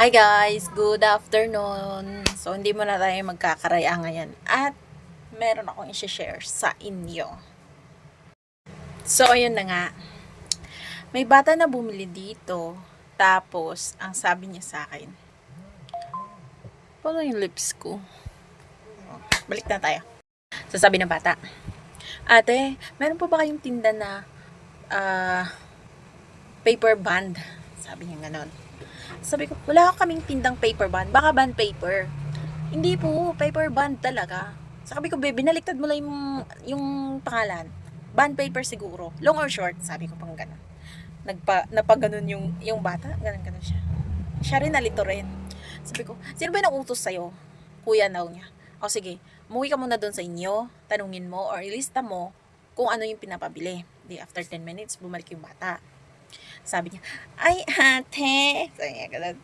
Hi guys, good afternoon. So hindi mo na tayo magkakaraya ngayon at meron akong i-share sa inyo. So ayun na nga. May bata na bumili dito. Tapos ang sabi niya sa akin, paano yung lips ko? Balik na tayo. So sabi ng bata, ate, meron po ba kayong tinda na paper band? Sabi niya ganon. Sabi ko, wala kaming tindang paper band. Baka band paper. Hindi po, paper band talaga. Sabi ko, babe, binaliktad mo lang yung pangalan. Band paper siguro. Long or short, sabi ko pang ganun. Napaganon yung bata. Ganun siya. Siya rin nalito rin. Sabi ko, sino ba yung utos sa'yo? Kuya daw niya. O sige, umuwi ka muna doon sa inyo. Tanungin mo or ilista mo kung ano yung pinapabili. Di after 10 minutes, bumalik yung bata. Sabi niya, ay ate, sabi niya ganun,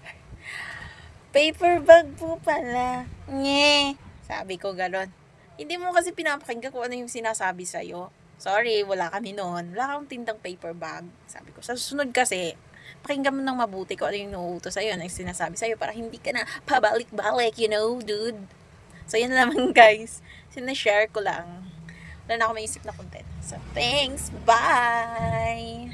paper bag po pala. Nye. Sabi ko gano'n. Hindi mo kasi pinapakinggan kung ano yung sinasabi sa'yo. Sorry, wala kami noon. Wala kang tindang paper bag. Sabi ko, sa susunod kasi, pakinggan mo ng mabuti kung ano yung nauutos sa'yo, ano yung sinasabi sa'yo para hindi ka na pabalik-balik, you know, dude. So, yan naman guys. Sinashare ko lang. Wala na ako maisip na content. So, thanks. Bye!